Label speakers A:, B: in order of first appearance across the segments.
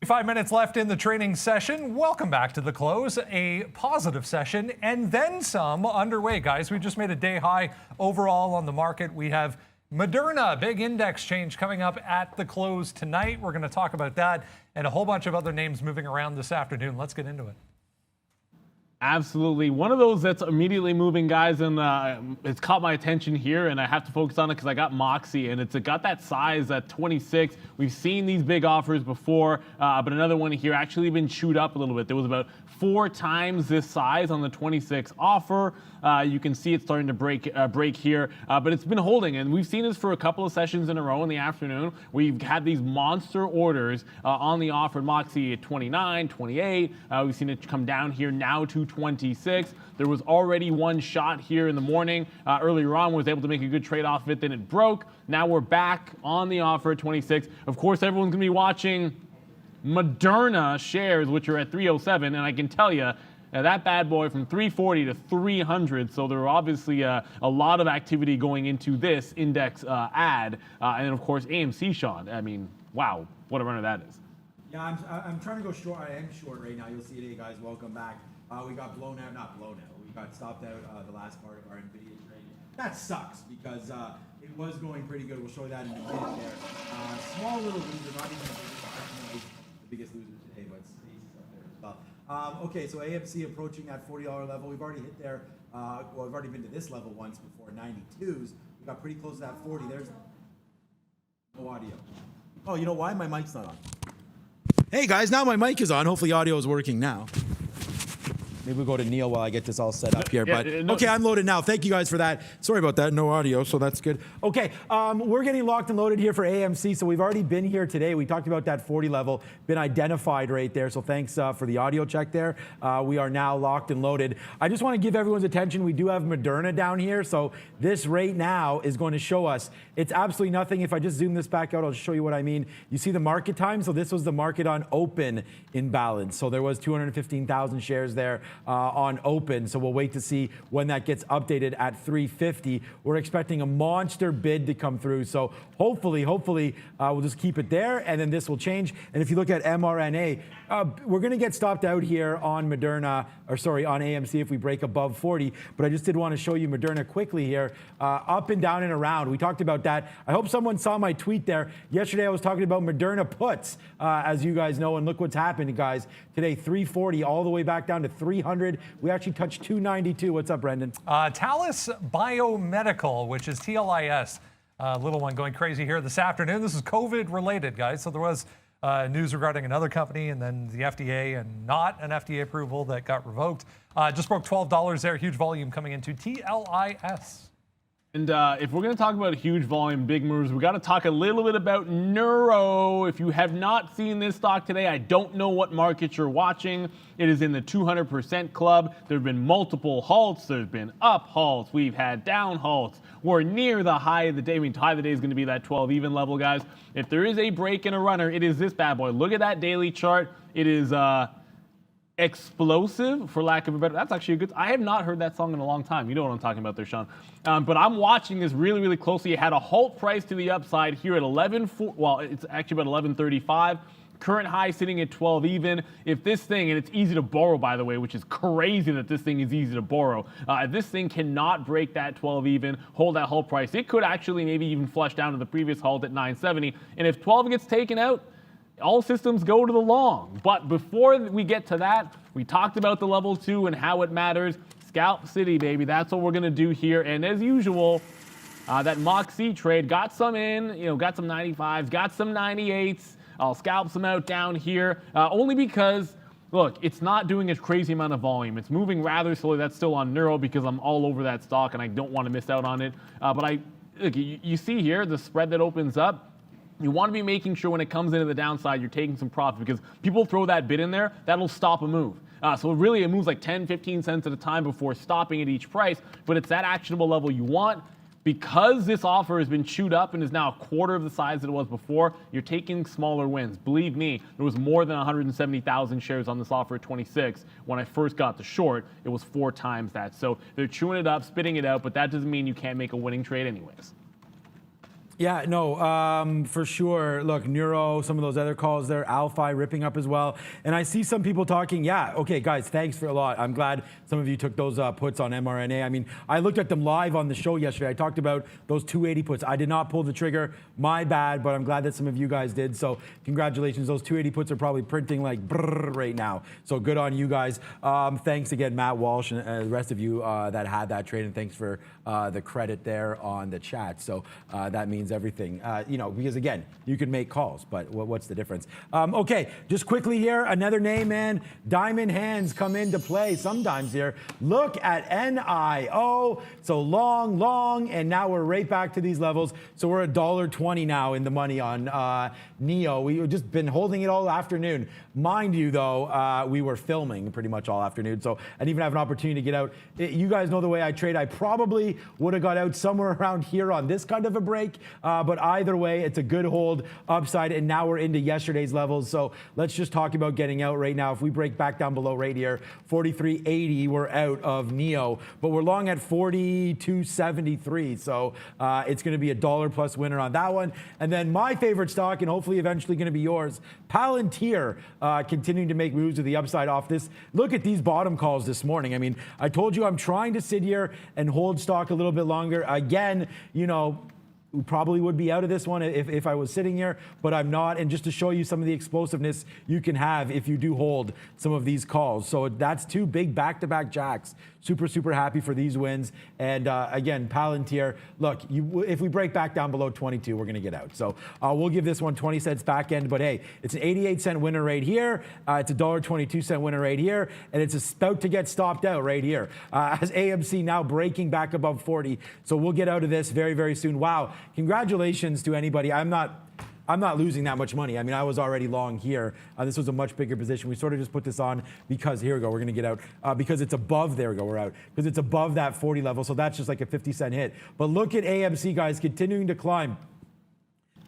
A: 5 minutes left in the training session. Welcome back to the close. A positive session and then some underway, guys. We just made a day high overall on the market. We have Moderna, big index change coming up at the close tonight. We're going to talk about that and a whole bunch of other names moving around this afternoon. Let's get into it.
B: Absolutely. One of those that's immediately moving, guys, and it's caught my attention here, and I have to focus on it because I got Moxie, and it's got that size at 26. We've seen these big offers before, but another one here actually been chewed up a little bit. There was about 4 times this size on the 26 offer. You can see it's starting to break here, but it's been holding, and we've seen this for a couple of sessions in a row in the afternoon. We've had these monster orders on the offer. Moxie at 29, 28. We've seen it come down here now to 26. There was already one shot here in the morning. Earlier on, was able to make a good trade off of it, then it broke. Now we're back on the offer at 26. Of course, everyone's going to be watching Moderna shares, which are at 307, and I can tell you, that bad boy from 340 to 300, so there are obviously a lot of activity going into this index ad. And then, of course, AMC, Sean. I mean, wow, what a runner that is.
C: Yeah, I'm trying to go short. I am short right now. You'll see it, hey guys, welcome back. We got blown out, not blown out. We got stopped out the last part of our NVIDIA trade. That sucks because it was going pretty good. We'll show that in a minute there. Small little loser, not even the biggest loser today, but Stacy's up there as well. Okay, so AMC approaching that $40 level. We've already hit there. Well, we've already been to this level once before, 92s. We got pretty close to that 40. There's no audio. Oh, you know why? My mic's not on. Hey guys, now my mic is on. Hopefully audio is working now. Maybe we'll go to Neil while I get this all set up here. But okay, I'm loaded now. Thank you guys for that. Sorry about that, no audio, so that's good. Okay, we're getting locked and loaded here for AMC. So we've already been here today. We talked about that 40 level, been identified right there. So thanks for the audio check there. We are now locked and loaded. I just want to give everyone's attention. We do have Moderna down here. So this right now is going to show us it's absolutely nothing. If I just zoom this back out, I'll show you what I mean. You see the market time. So this was the market on open imbalance. So there was 215,000 shares there on open. So we'll wait to see when that gets updated at 350. We're expecting a monster bid to come through. So hopefully we'll just keep it there and then this will change. And if you look at mRNA, we're going to get stopped out here on Moderna, or sorry, on AMC if we break above 40. But I just did want to show you Moderna quickly here, up and down and around. We talked about that. I hope someone saw my tweet there. Yesterday I was talking about Moderna puts, as you guys know, and look what's happened, guys. Today, 340 all the way back down to 300. We actually touched 292. What's up, Brendan?
A: Talis Biomedical, which is TLIS, little one going crazy here this afternoon. This is COVID related, guys. So there was news regarding another company and then the FDA and not an FDA approval that got revoked. Just broke $12 there. Huge volume coming into TLIS.
B: And if we're going to talk about huge volume, big moves, we got to talk a little bit about Neuro. If you have not seen this stock today, I don't know what market you're watching. It is in the 200% club. There have been multiple halts. There's been up halts. We've had down halts. We're near the high of the day. I mean, high of the day is going to be that 12 even level, guys. If there is a break in a runner, it is this bad boy. Look at that daily chart. It is explosive, for lack of a better. That's actually a good. I have not heard that song in a long time. You know what I'm talking about there, Sean. But I'm watching this really closely. It had a halt price to the upside here at 11. Well, it's actually about 11.35. Current high sitting at 12 even. If this thing, and it's easy to borrow, by the way, which is crazy that this thing is easy to borrow. If this thing cannot break that 12 even, hold that halt price, it could actually maybe even flush down to the previous halt at 970. And if 12 gets taken out, all systems go to the long. But before we get to that, we talked about the level 2 and how it matters. Scalp City, baby. That's what we're going to do here. And as usual, that Moxie trade got some in, got some 95s, got some 98s. I'll scalp some out down here, only because, look, it's not doing a crazy amount of volume. It's moving rather slowly. That's still on Neuro because I'm all over that stock and I don't want to miss out on it. But look, you see here the spread that opens up. You want to be making sure when it comes into the downside, you're taking some profit because people throw that bid in there, that'll stop a move. So really it moves like 10, 15 cents at a time before stopping at each price, but it's that actionable level you want. Because this offer has been chewed up and is now a quarter of the size that it was before, you're taking smaller wins. Believe me, there was more than 170,000 shares on this offer at 26. When I first got the short, it was 4 times that. So they're chewing it up, spitting it out, but that doesn't mean you can't make a winning trade anyways.
C: Yeah, no, for sure. Look, Neuro, some of those other calls there, Alphi ripping up as well. And I see some people talking, yeah, okay, guys, thanks for a lot. I'm glad some of you took those puts on mRNA. I mean, I looked at them live on the show yesterday. I talked about those 280 puts. I did not pull the trigger, my bad, but I'm glad that some of you guys did. So congratulations. Those 280 puts are probably printing like brrr right now. So good on you guys. Thanks again, Matt Walsh, and the rest of you that had that trade. And thanks for the credit there on the chat. So that means everything, you know, because again, you can make calls, but what's the difference? Okay, just quickly here, another name, man. Diamond hands come into play sometimes here. Look at NIO. So long, and now we're right back to these levels. So we're $1.20 now in the money on NEO. We've just been holding it all afternoon. Mind you, though, we were filming pretty much all afternoon, so I didn't even have an opportunity to get out. You guys know the way I trade. I probably would have got out somewhere around here on this kind of a break. But either way, it's a good hold upside, and now we're into yesterday's levels. So let's just talk about getting out right now. If we break back down below right here, 43.80, we're out of NEO, but we're long at 42.73. So it's going to be a $1+ winner on that one. And then my favorite stock, and hopefully eventually going to be yours, Palantir, continuing to make moves to the upside off this. Look at these bottom calls this morning. I mean, I told you I'm trying to sit here and hold stock a little bit longer. Again, you know, we probably would be out of this one if I was sitting here, but I'm not. And just to show you some of the explosiveness you can have if you do hold some of these calls. So that's two big back-to-back jacks. Super happy for these wins. And again, Palantir, look, if we break back down below 22, we're going to get out. So we'll give this one 20 cents back end. But hey, it's an 88-cent winner right here. It's a $1.22 winner right here. And it's about to get stopped out right here. As AMC now breaking back above 40. So we'll get out of this very soon. Wow. Congratulations to anybody. I'm not losing that much money. I mean, I was already long here. This was a much bigger position. We sort of just put this on because, here we go, we're going to get out. Because it's above, there we go, we're out. Because it's above that 40 level, so that's just like a 50-cent hit. But look at AMC, guys, continuing to climb.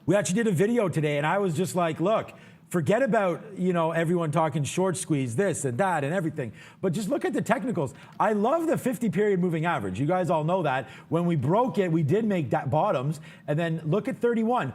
C: We actually did a video today, and I was just like, look, forget about, you know, everyone talking short squeeze, this and that and everything. But just look at the technicals. I love the 50-period moving average. You guys all know that. When we broke it, we did make that bottoms. And then look at 31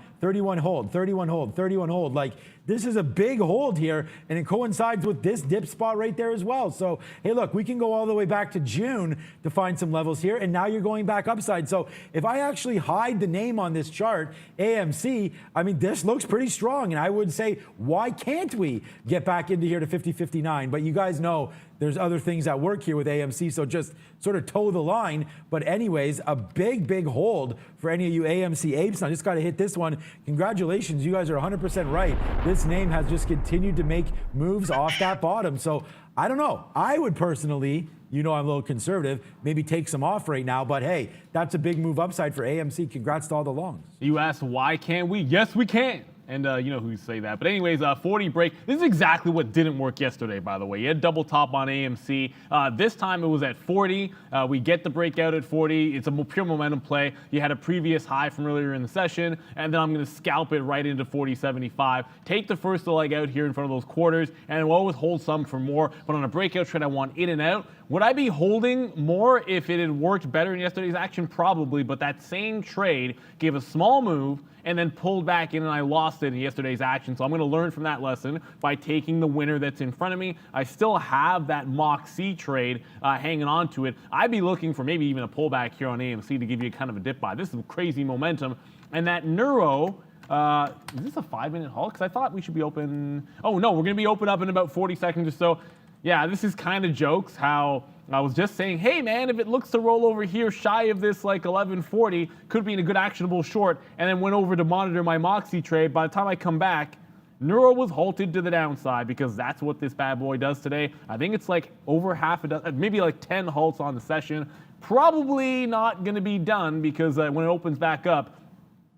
C: hold, 31 hold, 31 hold. Like, this is a big hold here, and it coincides with this dip spot right there as well. So, hey, look, we can go all the way back to June to find some levels here, and now you're going back upside. So if I actually hide the name on this chart, AMC, I mean, this looks pretty strong, and I would say, why can't we get back into here to 50.59? But you guys know there's other things at work here with AMC, so just sort of toe the line. But anyways, a big hold for any of you AMC apes. I just got to hit this one. Congratulations, you guys are 100% right. This name has just continued to make moves off that bottom. So I don't know. I would personally, you know, I'm a little conservative, maybe take some off right now. But hey, that's a big move upside for AMC. Congrats to all the longs.
B: You asked, why can't we? Yes, we can. And you know who say that. But anyways, 40 break. This is exactly what didn't work yesterday, by the way. You had double top on AMC. This time it was at 40. We get the breakout at 40. It's a pure momentum play. You had a previous high from earlier in the session, and then I'm going to scalp it right into 40.75. Take the first leg out here in front of those quarters, and we'll always hold some for more. But on a breakout trade, I want in and out. Would I be holding more if it had worked better in yesterday's action? Probably, but that same trade gave a small move and then pulled back in, and I lost it in yesterday's action. So I'm going to learn from that lesson by taking the winner that's in front of me. I still have that Moxie trade hanging on to it. I'd be looking for maybe even a pullback here on AMC to give you kind of a dip buy. This is crazy momentum. And that Neuro, is this a 5-minute haul? Because I thought we should be open. Oh, no, we're going to be open up in about 40 seconds or so. Yeah, this is kind of jokes how I was just saying, hey man, if it looks to roll over here shy of this like 1140, could be in a good actionable short, and then went over to monitor my Moxie trade. By the time I come back, Neuro was halted to the downside because that's what this bad boy does today. I think it's like over half a dozen, maybe like 10 halts on the session. Probably not going to be done because when it opens back up,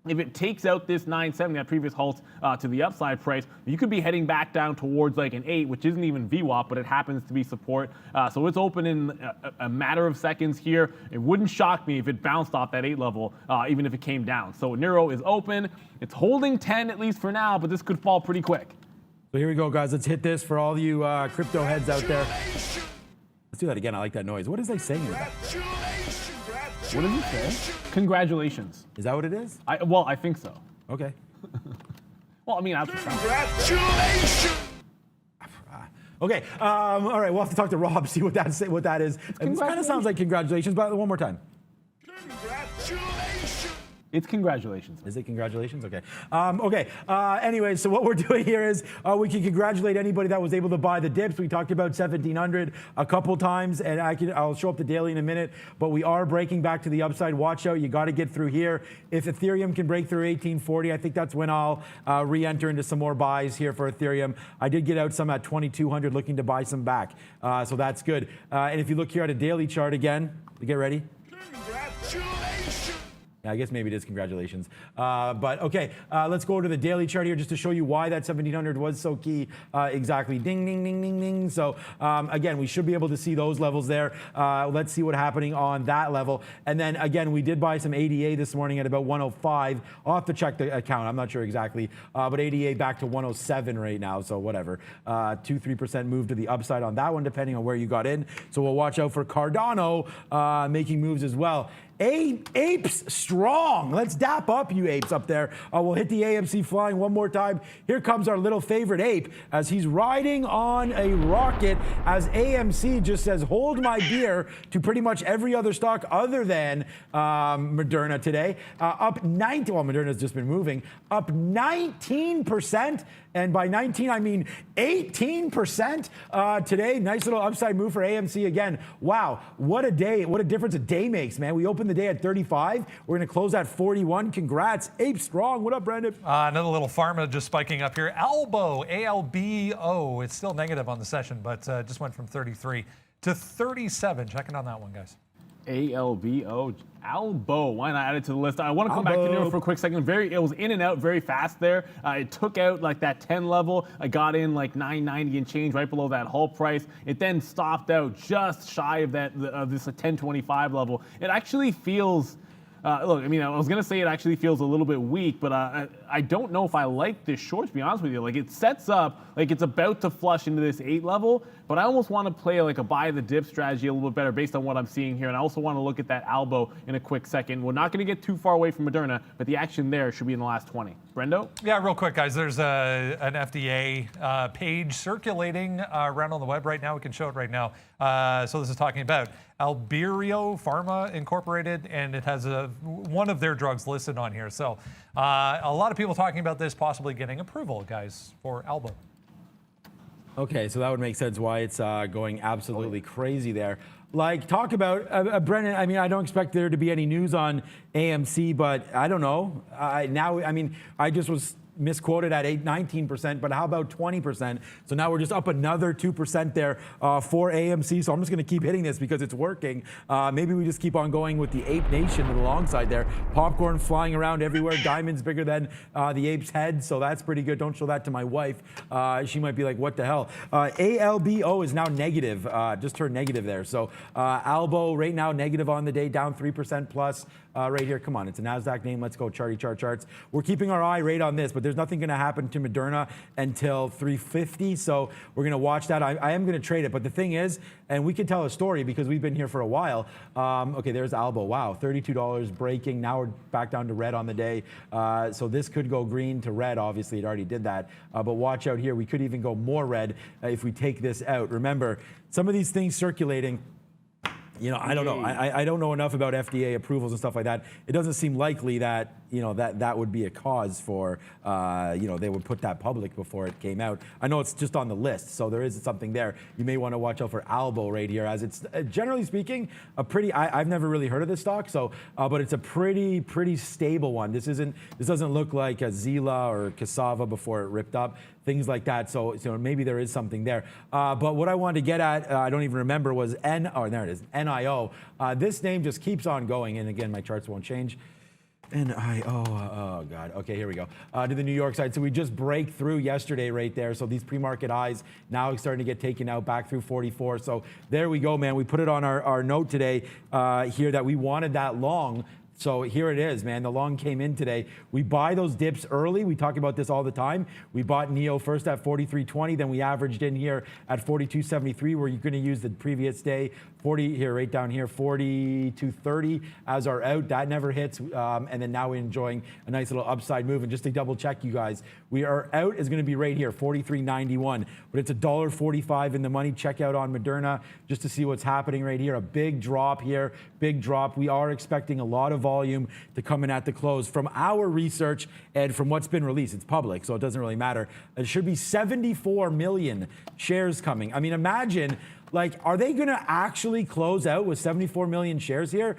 B: if it takes out this 970, that previous halt to the upside price, you could be heading back down towards like an 8, which isn't even VWAP, but it happens to be support. So it's open in a matter of seconds here. It wouldn't shock me if it bounced off that 8 level, even if it came down. So Neuro is open. It's holding 10 at least for now, but this could fall pretty quick.
C: So here we go, guys. Let's hit this for all you crypto heads out there. Let's do that again. I like that noise. What is they saying about that?
B: What did he say? Congratulations.
C: Is that what it is?
B: Well, I think so.
C: Okay.
B: Well, I mean,
D: Congratulations!
C: Okay. All right. We'll have to talk to Rob, see what that is. It kind of sounds like congratulations, but one more time.
D: Congratulations!
B: it's congratulations.
C: Is it congratulations? Okay. Anyway, so what we're doing here is we can congratulate anybody that was able to buy the dips. We talked about 1700 a couple times, and I'll show up the daily in a minute, but we are breaking back to the upside. Watch out. You got to get through here. If Ethereum can break through 1840, I think that's when I'll re-enter into some more buys here for Ethereum. I did get out some at 2200 looking to buy some back. So that's good. And if you look here at a daily chart again, get ready.
D: Congratulations!
C: Yeah, I guess maybe it is congratulations. But okay, let's go to the daily chart here just to show you why that 1700 was so key. Exactly, ding, ding, ding, ding, ding. So again, we should be able to see those levels there. Let's see what's happening on that level. And then again, we did buy some ADA this morning at about 105. I'll have to check the account. I'm not sure exactly. But ADA back to 107 right now, so whatever. 2-3% move to the upside on that one, depending on where you got in. So we'll watch out for Cardano making moves as well. Apes strong. Let's dap up, you apes up there. We'll hit the AMC flying one more time. Here comes our little favorite ape as he's riding on a rocket as AMC just says, hold my beer to pretty much every other stock other than Moderna today. Up 19, well, Moderna's just been moving, up 19%. And by 19, I mean 18% today. Nice little upside move for AMC again. Wow, what a day. What a difference a day makes, man. We opened the day at 35. We're going to close at 41. Congrats. Ape strong. What up, Brandon?
A: Another little pharma just spiking up here. Albo, A-L-B-O. It's still negative on the session, but just went from 33 to 37. Checking on that one, guys.
B: ALBO, Albo. Why not add it to the list? I want to come back to Nero for a quick second. It was in and out very fast there. It took out like that 10 level. I got in like 990 and change right below that whole price. It then stopped out just shy of that this 1025 level. It actually feels. Look, I mean, I was going to say it actually feels a little bit weak, but I don't know if I like this short, to be honest with you. Like, it sets up, like it's about to flush into this 8 level, but I almost want to play like a buy the dip strategy a little bit better based on what I'm seeing here. And I also want to look at that Albo in a quick second. We're not going to get too far away from Moderna, but the action there should be in the last 20. Brendo?
A: Yeah, real quick, guys. There's an FDA page circulating around on the web right now. We can show it right now. So this is talking about Albireo Pharma Incorporated, and it has one of their drugs listed on here. So a lot of people talking about this possibly getting approval, guys, for Albo.
C: Okay, so that would make sense why it's going absolutely crazy there. Like, talk about, Brennan, I mean, I don't expect there to be any news on AMC, but I don't know. I just was misquoted at 19%, but how about 20%? So now we're just up another 2% there for AMC. So I'm just going to keep hitting this because it's working. Maybe we just keep on going with the Ape Nation alongside there. Popcorn flying around everywhere. Diamonds bigger than the ape's head. So that's pretty good. Don't show that to my wife. She might be like, what the hell? ALBO is now negative. Just turned negative there. So Albo right now negative on the day, down 3% plus right here. Come on, it's a NASDAQ name. Let's go charts. We're keeping our eye right on this, but there's nothing going to happen to Moderna until 350. So we're going to watch that. I am going to trade it. But the thing is, and we can tell a story because we've been here for a while. Okay, there's Albo. Wow, $32 breaking. Now we're back down to red on the day. So this could go green to red. Obviously, it already did that. But watch out here. We could even go more red if we take this out. Remember, some of these things circulating, you know, I don't know. I don't know enough about FDA approvals and stuff like that. It doesn't seem likely that, you know, that would be a cause for, you know, they would put that public before it came out. I know it's just on the list, so there is something there. You may want to watch out for Albo right here, as it's generally speaking a pretty. I've never really heard of this stock, so but it's a pretty stable one. This doesn't look like a Zila or Cassava before it ripped up. Things like that, so maybe there is something there. But what I wanted to get at, I don't even remember, was there it is, NIO. This name just keeps on going, and again, my charts won't change. NIO, oh God, okay, here we go. To the New York side, so we just break through yesterday right there, so these pre-market highs now starting to get taken out back through 44, so there we go, man. We put it on our note today here that we wanted that long So here it is, man. The long came in today. We buy those dips early. We talk about this all the time. We bought NEO first at 43.20, then we averaged in here at 42.73, where you're going to use the previous day 40 here, right down here, 42.30 as our out. That never hits, and then now we're enjoying a nice little upside move. And just to double check, you guys, we are out is going to be right here, 43.91, but it's $1.45 in the money. Check out on Moderna just to see what's happening right here. A big drop here, big drop. We are expecting a lot of volume to come in at the close. From our research and from what's been released, it's public, so it doesn't really matter. It should be 74 million shares coming. I mean, imagine, like, are they going to actually close out with 74 million shares here?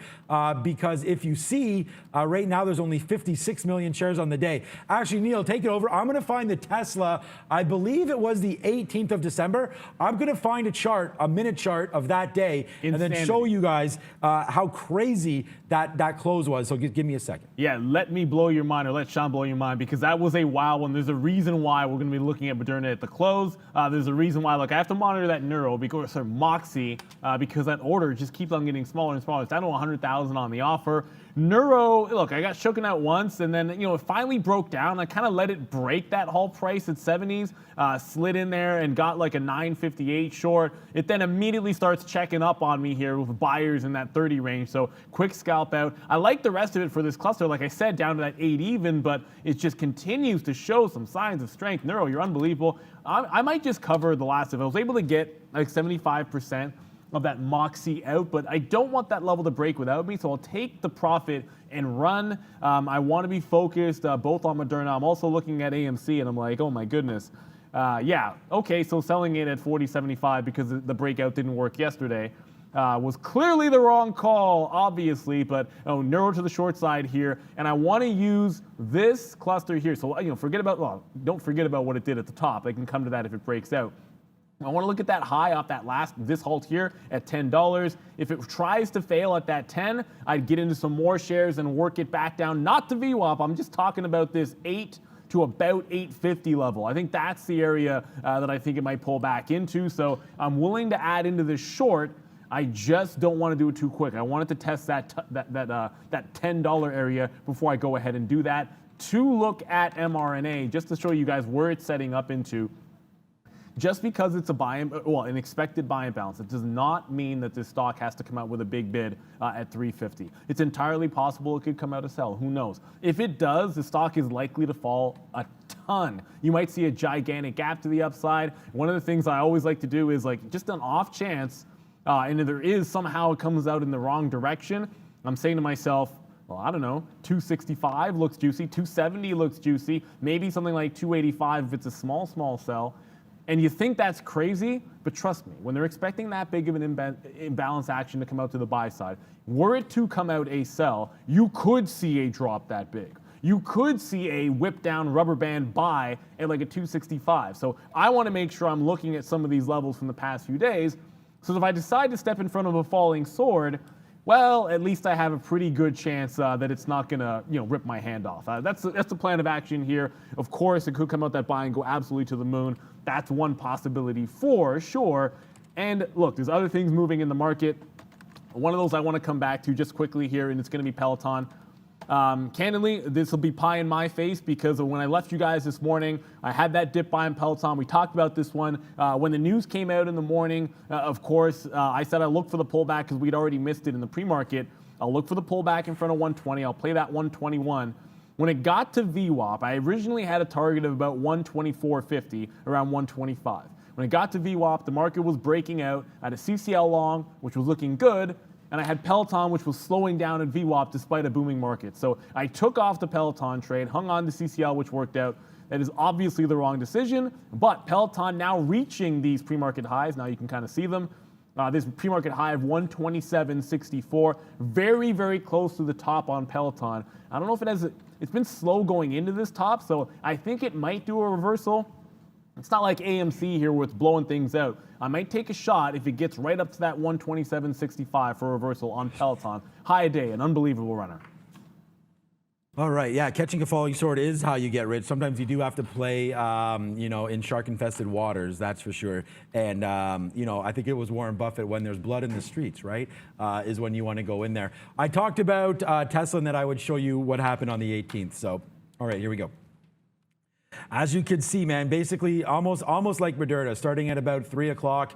C: Because if you see, right now there's only 56 million shares on the day. Actually, Neil, take it over. I'm going to find the Tesla. I believe it was the 18th of December. I'm going to find a chart, a minute chart of that day, and then show you guys how crazy that close was. So give me a second.
B: Yeah, let me blow your mind, or let Sean blow your mind, because that was a wild one. There's a reason why we're going to be looking at Moderna at the close. There's a reason why. Look, I have to monitor that Neuro because Moxie, because that order just keeps on getting smaller and smaller. It's down to 100,000 on the offer. Neuro, look, I got shooken out once, and then, it finally broke down. I kind of let it break that whole price at 70s, slid in there and got like a 958 short. It then immediately starts checking up on me here with buyers in that 30 range. So quick scalp out. I like the rest of it for this cluster, like I said, down to that 8 even, but it just continues to show some signs of strength. Neuro, you're unbelievable. I might just cover the last of it. I was able to get like 75% of that Moxie out, but I don't want that level to break without me, so I'll take the profit and run. I want to be focused both on Moderna. I'm also looking at AMC, and I'm like, oh my goodness. Yeah, okay, so selling it at 40.75 because the breakout didn't work yesterday was clearly the wrong call, obviously, but Neuro to the short side here, and I want to use this cluster here. So, don't forget about what it did at the top. I can come to that if it breaks out. I want to look at that high off this halt here at $10. If it tries to fail at that 10, I'd get into some more shares and work it back down, not to VWAP. I'm just talking about this 8 to about 850 level. I think that's the area that I think it might pull back into. So I'm willing to add into this short. I just don't want to do it too quick. I wanted to test that $10 area before I go ahead and do that. To look at mRNA, just to show you guys where it's setting up into. Just because it's an expected buy and balance, it does not mean that this stock has to come out with a big bid at 350. It's entirely possible it could come out a sell. Who knows? If it does, the stock is likely to fall a ton. You might see a gigantic gap to the upside. One of the things I always like to do is, like, just an off chance, and if there is somehow it comes out in the wrong direction, I'm saying to myself, well, I don't know, 265 looks juicy, 270 looks juicy, maybe something like 285 if it's a small sell. And you think that's crazy, but trust me, when they're expecting that big of an imbalance action to come out to the buy side, were it to come out a sell, you could see a drop that big. You could see a whip down rubber band buy at like a 265. So I want to make sure I'm looking at some of these levels from the past few days. So if I decide to step in front of a falling sword, well, at least I have a pretty good chance that it's not going to, rip my hand off. That's the plan of action here. Of course, it could come out that buy and go absolutely to the moon. That's one possibility for sure. And look, there's other things moving in the market. One of those I want to come back to just quickly here, and it's going to be Peloton. Candidly, this will be pie in my face because when I left you guys this morning, I had that dip buy in Peloton. We talked about this one. When the news came out in the morning, of course, I said I look for the pullback because we'd already missed it in the pre-market. I'll look for the pullback in front of 120. I'll play that 121. When it got to VWAP, I originally had a target of about 124.50, around 125. When it got to VWAP, the market was breaking out. I had a CCL long, which was looking good, and I had Peloton, which was slowing down at VWAP despite a booming market. So I took off the Peloton trade, hung on to CCL, which worked out. That is obviously the wrong decision, but Peloton now reaching these pre-market highs. Now you can kind of see them. This pre-market high of 127.64, very, very close to the top on Peloton. I don't know if it's been slow going into this top, so I think it might do a reversal. It's not like AMC here where it's blowing things out. I might take a shot if it gets right up to that 127.65 for a reversal on Peloton. High a day, an unbelievable runner.
C: All right, yeah, catching a falling sword is how you get rich. Sometimes you do have to play, in shark-infested waters, that's for sure. And, I think it was Warren Buffett, when there's blood in the streets, right, is when you want to go in there. I talked about Tesla and that I would show you what happened on the 18th. So, all right, here we go. As you can see, man, basically almost like Moderna, starting at about 3 o'clock,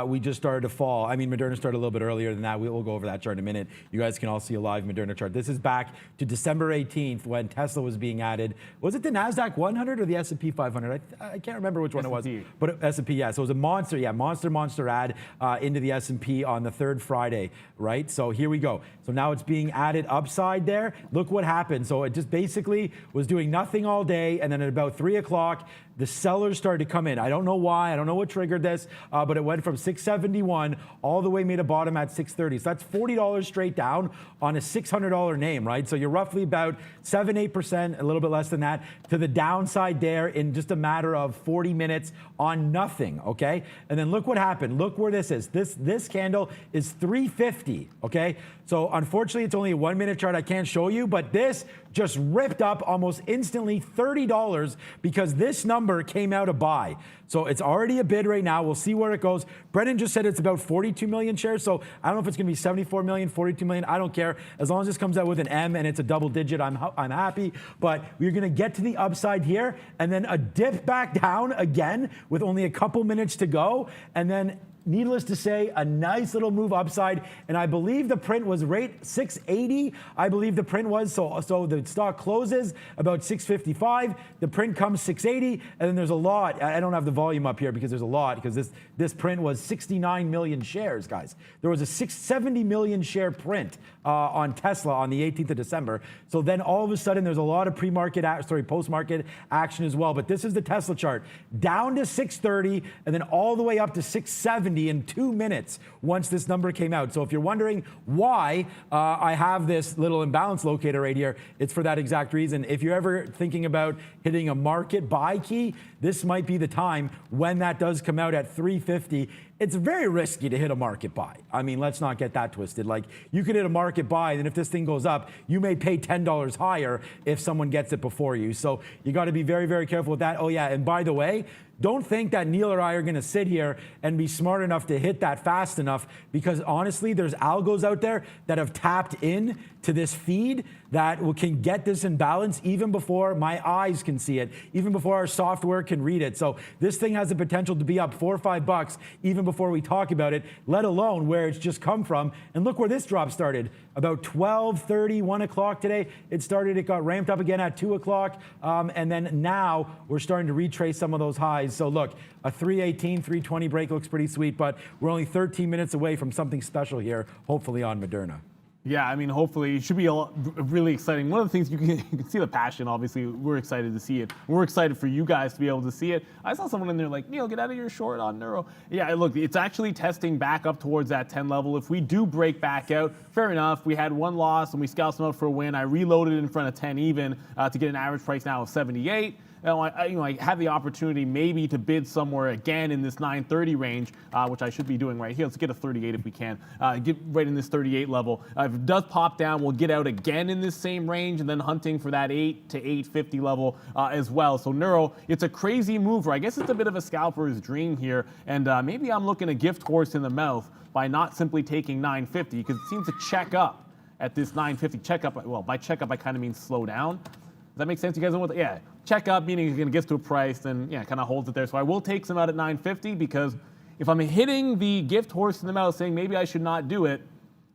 C: we just started to fall. I mean, Moderna started a little bit earlier than that. We'll go over that chart in a minute. You guys can all see a live Moderna chart. This is back to December 18th when Tesla was being added. Was it the NASDAQ 100 or the S&P 500? I can't remember which one it was. But S&P, yeah. So it was a monster, monster add into the S&P on the third Friday, right? So here we go. So now it's being added upside there. Look what happened. So it just basically was doing nothing all day, and then at about 3 o'clock, the sellers started to come in. I don't know why. I don't know what triggered this, but it went from 671 all the way, made a bottom at 630. So that's $40 straight down on a $600 name, right? So you're roughly about 7-8%, a little bit less than that, to the downside there in just a matter of 40 minutes on nothing, okay? And then look what happened. Look where this is. This candle is 350, okay? So unfortunately, it's only a 1 minute chart. I can't show you, but this just ripped up almost instantly $30 because this number came out a buy. So it's already a bid right now. We'll see where it goes. Brendan just said it's about 42 million shares. So I don't know if it's going to be 74 million, 42 million. I don't care. As long as this comes out with an M and it's a double digit, I'm happy. But we're going to get to the upside here and then a dip back down again with only a couple minutes to go. And then, needless to say, a nice little move upside, and I believe the print was rate 680. I believe the print was, so the stock closes about 655. The print comes 680, and then there's a lot. I don't have the volume up here because there's a lot, because this print was 69 million shares, guys. There was a 670 million share print on Tesla on the 18th of December. So then all of a sudden there's a lot of post-market action as well. But this is the Tesla chart, down to 630, and then all the way up to 670 in 2 minutes once this number came out. So if you're wondering why I have this little imbalance locator right here, it's for that exact reason. If you're ever thinking about hitting a market buy key, this might be the time when that does come out at 350. It's very risky to hit a market buy. I mean, let's not get that twisted. Like, you could hit a market buy, and if this thing goes up, you may pay $10 higher if someone gets it before you. So you got to be very, very careful with that. Oh yeah, and by the way, don't think that Neil or I are going to sit here and be smart enough to hit that fast enough, because honestly, there's algos out there that have tapped in to this feed that can get this in balance even before my eyes can see it, even before our software can read it. So this thing has the potential to be up $4 or $5 even before we talk about it, let alone where it's just come from. And look where this drop started. About 12:30, 1 o'clock today. It got ramped up again at 2 o'clock. And then now we're starting to retrace some of those highs. So look, a 318, 320 break looks pretty sweet, but we're only 13 minutes away from something special here, hopefully on Moderna.
B: Yeah, I mean, hopefully it should be really exciting. One of the things you can see the passion, obviously. We're excited to see it. We're excited for you guys to be able to see it. I saw someone in there like, Neil, get out of your short on Neuro. Yeah, look, it's actually testing back up towards that 10 level. If we do break back out, fair enough. We had one loss and we scalped them out for a win. I reloaded in front of 10 even to get an average price now of 78. I have the opportunity maybe to bid somewhere again in this 930 range, which I should be doing right here. Let's get a 38 if we can. Get right in this 38 level. If it does pop down, we'll get out again in this same range and then hunting for that 8 to 850 level as well. So Neuro, it's a crazy mover. I guess it's a bit of a scalper's dream here, and maybe I'm looking a gift horse in the mouth by not simply taking 950, because it seems to check up at this 950. Check up, well, by check up I kind of mean slow down. Does that make sense? You guys know what? Yeah, check up meaning you're going to get to a price, then yeah, kind of holds it there. So I will take some out at 950, because if I'm hitting the gift horse in the mouth saying maybe I should not do it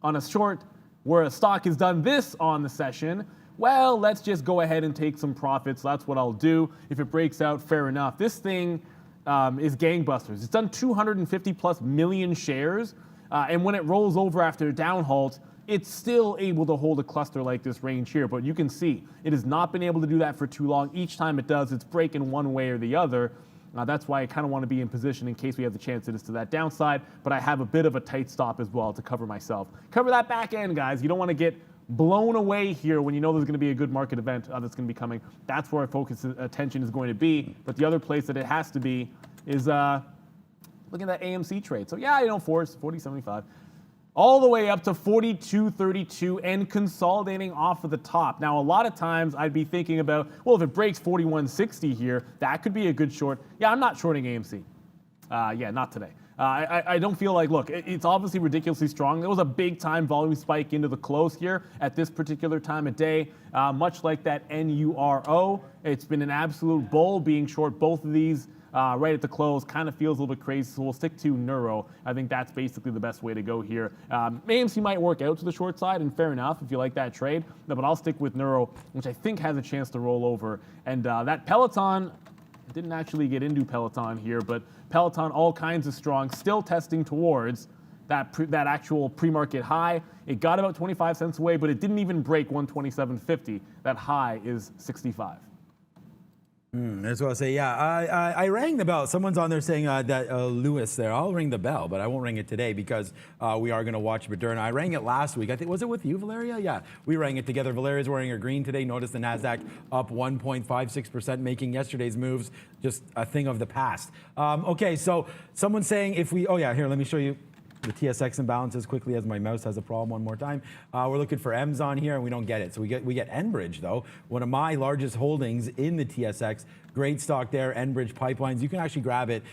B: on a short where a stock has done this on the session, well, let's just go ahead and take some profits. That's what I'll do. If it breaks out, fair enough. This thing is gangbusters. It's done 250 plus million shares, and when it rolls over after a down halt, it's still able to hold a cluster like this range here. But you can see it has not been able to do that for too long. Each time it does, it's breaking one way or the other. That's why I kind of want to be in position in case we have the chance it is to that downside. But I have a bit of a tight stop as well to cover myself. Cover that back end, guys. You don't want to get blown away here when you know there's going to be a good market event that's going to be coming. That's where our focus attention is going to be. But the other place that it has to be is look at that AMC trade. So yeah, 40.75. all the way up to 42.32 and consolidating off of the top. Now, a lot of times I'd be thinking about, well, if it breaks 41.60 here, that could be a good short. Yeah, I'm not shorting AMC. Yeah, not today. I don't feel like, look, it's obviously ridiculously strong. There was a big time volume spike into the close here at this particular time of day. Much like that NURO, it's been an absolute bull being short both of these right at the close. Kind of feels a little bit crazy, so we'll stick to Neuro. I think that's basically the best way to go here. AMC might work out to the short side, and fair enough if you like that trade, but I'll stick with Neuro, which I think has a chance to roll over. And that Peloton, didn't actually get into Peloton here, but Peloton all kinds of strong, still testing towards that actual pre-market high. It got about 25 cents away, but it didn't even break 127.50. That high is 65.
C: That's what I say. Yeah, I rang the bell. Someone's on there saying that Lewis there. I'll ring the bell, but I won't ring it today because we are going to watch Moderna. I rang it last week. I think, was it with you, Valeria? Yeah, we rang it together. Valeria's wearing her green today. Notice the NASDAQ up 1.56%, making yesterday's moves just a thing of the past. Okay, so someone's saying if we, oh yeah, here, let me show you the TSX imbalances quickly as my mouse has a problem one more time. We're looking for M's on here and we don't get it. So we get Enbridge though, one of my largest holdings in the TSX. Great stock there, Enbridge Pipelines. You can actually grab it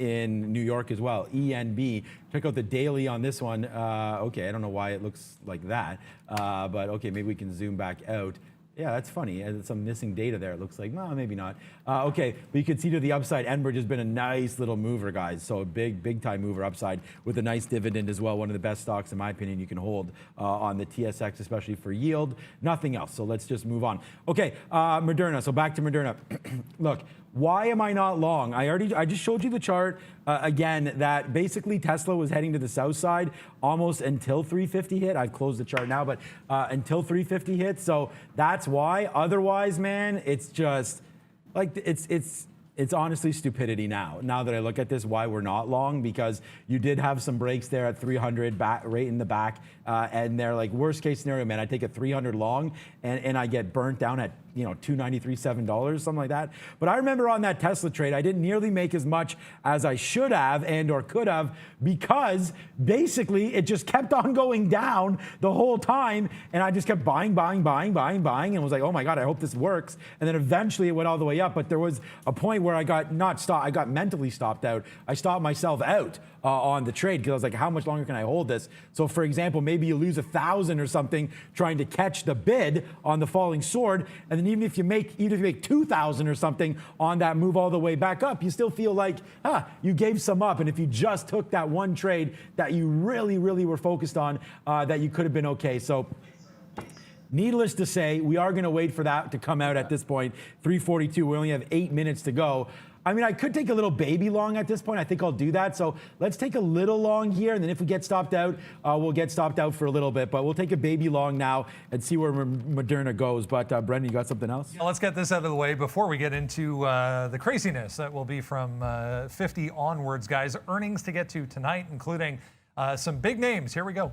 C: in New York as well, ENB. Check out the daily on this one. Okay, I don't know why it looks like that, but okay, maybe we can zoom back out. Yeah, that's funny. There's some missing data there. It looks like, well, maybe not. Okay, but you can see to the upside, Enbridge has been a nice little mover, guys. So a big time mover upside with a nice dividend as well. One of the best stocks, in my opinion, you can hold on the TSX, especially for yield. Nothing else. So let's just move on. Okay, Moderna. So back to Moderna. Look. Why am I not long? I just showed you the chart again that basically Tesla was heading to the south side almost until 350 hit. I've closed the chart now, but until 350 hit. So that's why. Otherwise, man, it's just like it's honestly stupidity now. Now that I look at this, why we're not long, because you did have some breaks there at 300 back, right in the back, and they're like worst case scenario, man. I take a 300 long and I get burnt down at $2.93, $7, something like that. But I remember on that Tesla trade, I didn't nearly make as much as I should have and or could have because basically it just kept on going down the whole time, and I just kept buying, and was like, oh my God, I hope this works. And then eventually it went all the way up, but there was a point where I got I got mentally stopped out. I stopped myself out on the trade because I was like, how much longer can I hold this? So for example, maybe you lose 1,000 or something trying to catch the bid on the falling sword, and then even if you make 2,000 or something on that move all the way back up, you still feel like, you gave some up. And if you just took that one trade that you really were focused on, that you could have been okay. So needless to say, we are going to wait for that to come out at this point. 3:42. We only have 8 minutes to go. I mean, I could take a little baby long at this point. I think I'll do that. So let's take a little long here, and then if we get stopped out, we'll get stopped out for a little bit. But we'll take a baby long now and see where Moderna goes. But Brendan, you got something else?
A: Yeah, let's get this out of the way before we get into the craziness that will be from 50 onwards, guys. Earnings to get to tonight, including some big names. Here we go.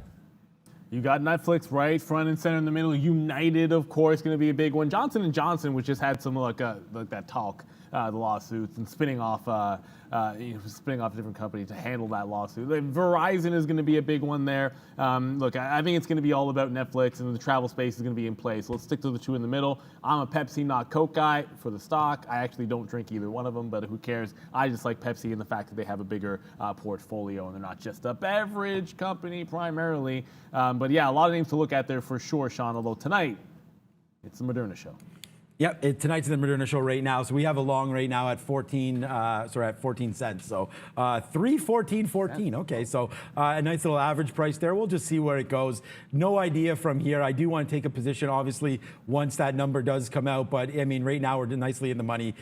B: You got Netflix right front and center in the middle. United, of course, going to be a big one. Johnson & Johnson, which just had some like that talk, the lawsuits, and spinning off a different company to handle that lawsuit. Verizon is going to be a big one there. Look, I think it's going to be all about Netflix, and the travel space is going to be in place. So let's stick to the two in the middle. I'm a Pepsi, not Coke guy for the stock. I actually don't drink either one of them, but who cares? I just like Pepsi and the fact that they have a bigger portfolio, and they're not just a beverage company primarily. But yeah, a lot of names to look at there for sure, Sean, although tonight, it's the Moderna show.
C: Yep, tonight's the Moderna show right now. So we have a long right now at 14 cents. So 3.14.14. Okay, so a nice little average price there. We'll just see where it goes. No idea from here. I do want to take a position, obviously, once that number does come out. But I mean, right now we're nicely in the money.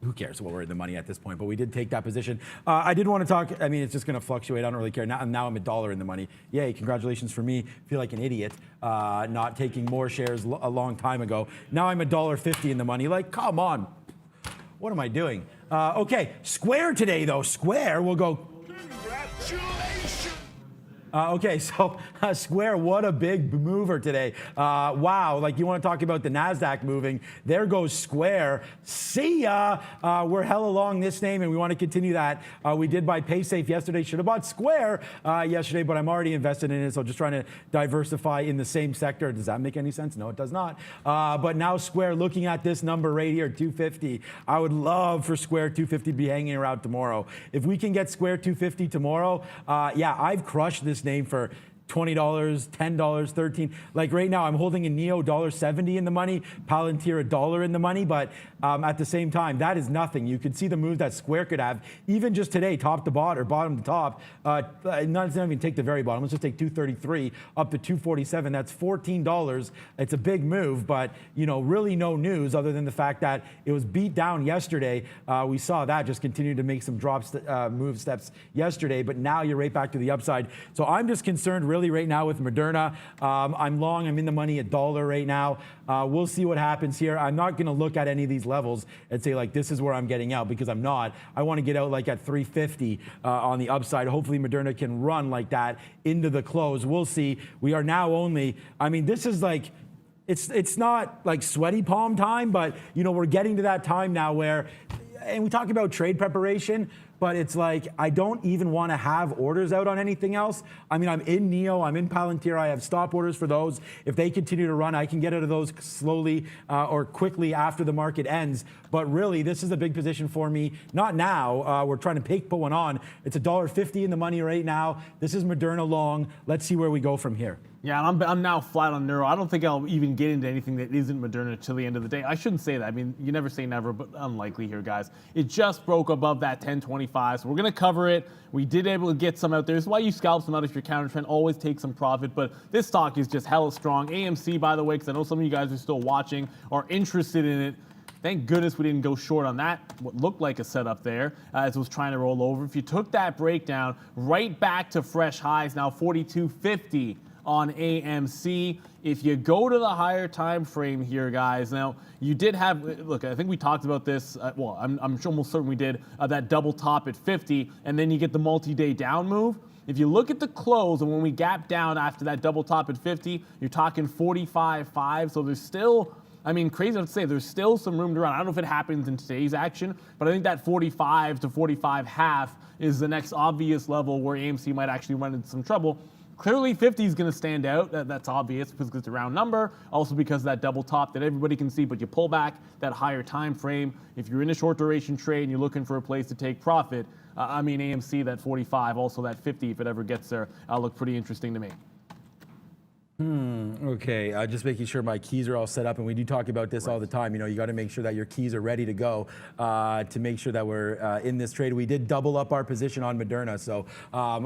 C: Who cares what we're in the money at this point? But we did take that position. I did want to talk. I mean, it's just going to fluctuate. I don't really care. Now I'm $1 in the money. Yay! Congratulations for me. Feel like an idiot not taking more shares a long time ago. Now I'm $1.50 in the money. Like, come on. What am I doing? Okay, Square today though. Square will go.
D: Congratulations.
C: Okay, so Square, what a big mover today. Wow, like you want to talk about the NASDAQ moving. There goes Square. See ya. We're hella long this name, and we want to continue that. We did buy PaySafe yesterday. Should have bought Square yesterday, but I'm already invested in it, so just trying to diversify in the same sector. Does that make any sense? No, it does not. But now Square, looking at this number right here, 250. I would love for Square 250 to be hanging around tomorrow. If we can get Square 250 tomorrow, yeah, I've crushed this name for $20, $10, $13. Like right now, I'm holding a NEO $1.70 in the money, Palantir $1 in the money, but at the same time, that is nothing. You can see the move that Square could have, even just today, top to bottom or bottom to top. Not even take the very bottom. Let's just take 233 up to 247. That's $14. It's a big move, but really no news other than the fact that it was beat down yesterday. We saw that just continue to make some move steps yesterday, but now you're right back to the upside. So I'm just concerned really right now with Moderna. I'm long. I'm in the money $1 right now. We'll see what happens here. I'm not going to look at any of these levels and say like this is where I'm getting out, because I'm not. I want to get out like at 350 on the upside. Hopefully Moderna can run like that into the close. We'll see. We are now only, I mean, this is like, it's not like sweaty palm time, but we're getting to that time now where, and we talk about trade preparation, but it's like, I don't even want to have orders out on anything else. I mean, I'm in NEO, I'm in Palantir, I have stop orders for those. If they continue to run, I can get out of those slowly or quickly after the market ends. But really, this is a big position for me. Not now, we're trying to put one on. It's $1.50 in the money right now. This is Moderna long. Let's see where we go from here.
B: Yeah, and I'm now flat on Neuro. I don't think I'll even get into anything that isn't Moderna till the end of the day. I shouldn't say that. I mean, you never say never, but unlikely here, guys. It just broke above that 1025, so we're going to cover it. We did able to get some out there. This is why you scalp some out if you're counter trend. Always take some profit, but this stock is just hella strong. AMC, by the way, because I know some of you guys are still watching, are interested in it. Thank goodness we didn't go short on that, what looked like a setup there as it was trying to roll over. If you took that breakdown right back to fresh highs, now 42.50 on AMC. If you go to the higher time frame here, guys, now you did have, look, I think we talked about this, well, I'm almost certain we did, that double top at 50, and then you get the multi-day down move. If you look at the close, and when we gap down after that double top at 50, you're talking 45.5, so there's still, I mean, crazy to say, there's still some room to run. I don't know if it happens in today's action, but I think that 45 to 45.5 is the next obvious level where AMC might actually run into some trouble. Clearly 50 is going to stand out. That's obvious because it's a round number. Also because of that double top that everybody can see, but you pull back that higher time frame. If you're in a short duration trade and you're looking for a place to take profit, I mean, AMC, that 45, also that 50, if it ever gets there, look pretty interesting to me.
C: Okay, just making sure my keys are all set up, and we do talk about this all the time. You got to make sure that your keys are ready to go to make sure that we're in this trade. We did double up our position on Moderna, so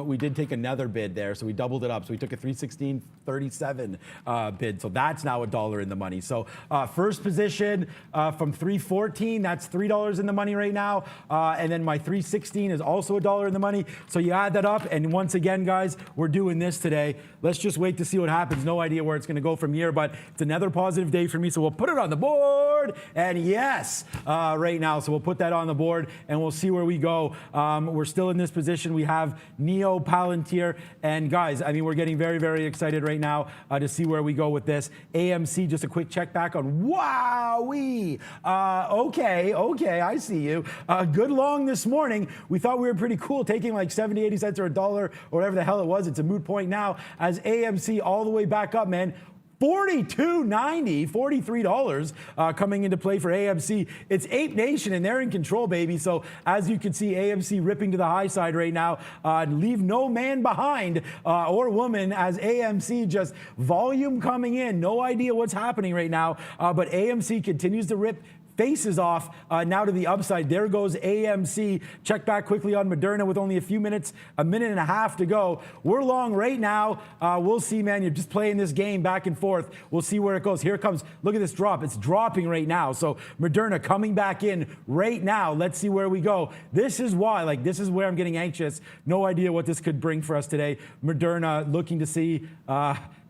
C: we did take another bid there, so we doubled it up. So we took a 316.37 bid, so that's now $1 in the money. So first position from 314, that's $3 in the money right now, and then my 316 is also $1 in the money. So you add that up, and once again, guys, we're doing this today. Let's just wait to see what happens. No idea where it's going to go from here, but it's another positive day for me, so we'll put it on the board. And yes, right now, so we'll put that on the board, and we'll see where we go. We're still in this position. We have NEO, Palantir, and guys, I mean, we're getting very, very excited right now to see where we go with this. AMC, just a quick check back on wowee. Okay, I see you. Good long this morning. We thought we were pretty cool, taking like 70, 80 cents or $1 or whatever the hell it was. It's a moot point now as AMC all the way back up, man. $42.90, $43 coming into play for AMC. It's Ape Nation, and they're in control, baby. So as you can see, AMC ripping to the high side right now. Leave no man behind or woman as AMC just volume coming in. No idea what's happening right now, but AMC continues to rip faces off now to the upside. There goes AMC. Check back quickly on Moderna with only a few minutes, a minute and a half to go. We're long right now. We'll see, man. You're just playing this game back and forth. We'll see where it goes. Here it comes. Look at this drop. It's dropping right now. So Moderna coming back in right now. Let's see where we go. This is why, this is where I'm getting anxious. No idea what this could bring for us today. Moderna looking to see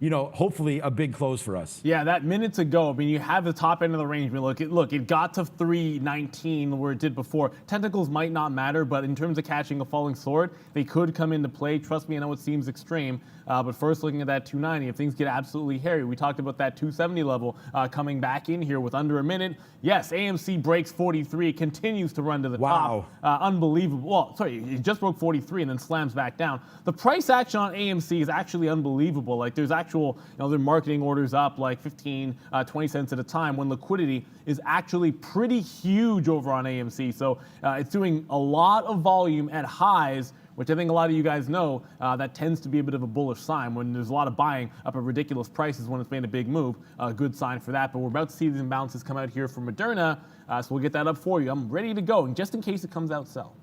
C: hopefully a big close for us.
B: Yeah, that minutes ago, I mean, you have the top end of the range. I mean, look, it got to 319 where it did before. Technicals might not matter, but in terms of catching a falling sword, they could come into play. Trust me, I know it seems extreme, but first looking at that 290, if things get absolutely hairy, we talked about that 270 level coming back in here with under a minute. Yes, AMC breaks 43, continues to run to the top. Unbelievable. Well, sorry, it just broke 43 and then slams back down. The price action on AMC is actually unbelievable. Like, there's actual, their marketing orders up like 15, 20 cents at a time when liquidity is actually pretty huge over on AMC. So it's doing a lot of volume at highs, which I think a lot of you guys know, that tends to be a bit of a bullish sign. When there's a lot of buying up at ridiculous prices when it's made a big move, a good sign for that. But we're about to see these imbalances come out here for Moderna, so we'll get that up for you. I'm ready to go, and just in case it comes out, sell.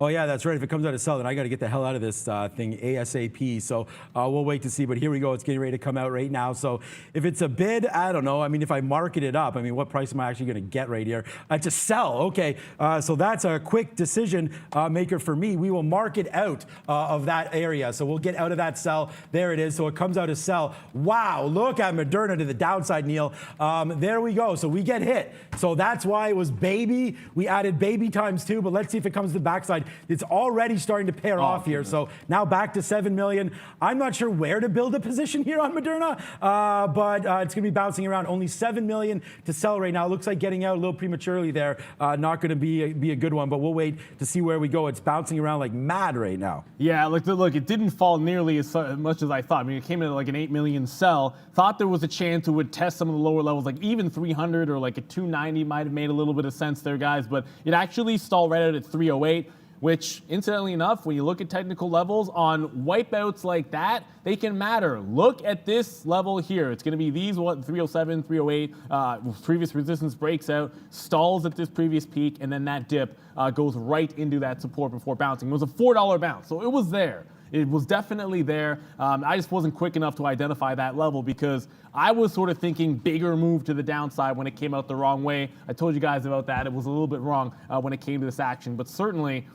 C: Oh, yeah, that's right. If it comes out of sell, then I got to get the hell out of this thing ASAP. So we'll wait to see. But here we go. It's getting ready to come out right now. So if it's a bid, I don't know. I mean, if I market it up, I mean, what price am I actually going to get right here? To sell. Okay. So that's a quick decision maker for me. We will market out of that area. So we'll get out of that sell. There it is. So it comes out of sell. Wow. Look at Moderna to the downside, Neil. There we go. So we get hit. So that's why it was baby. We added baby times 2, but let's see if it comes to the backside. It's already starting to pair off here. So now back to 7 million. I'm not sure where to build a position here on Moderna, but it's going to be bouncing around. Only 7 million to sell right now. It looks like getting out a little prematurely there. Not going to be a good one, but we'll wait to see where we go. It's bouncing around like mad right now.
B: Yeah, look, it didn't fall nearly as much as I thought. I mean, it came in at like an 8 million sell. Thought there was a chance it would test some of the lower levels, like even 300 or like a 290 might have made a little bit of sense there, guys, but it actually stalled right out at 308. Which, incidentally enough, when you look at technical levels on wipeouts like that, they can matter. Look at this level here. It's going to be these, 307, 308, previous resistance breaks out, stalls at this previous peak, and then that dip goes right into that support before bouncing. It was a $4 bounce, so it was there. It was definitely there. I just wasn't quick enough to identify that level because I was sort of thinking bigger move to the downside when it came out the wrong way. I told you guys about that. It was a little bit wrong when it came to this action, but certainly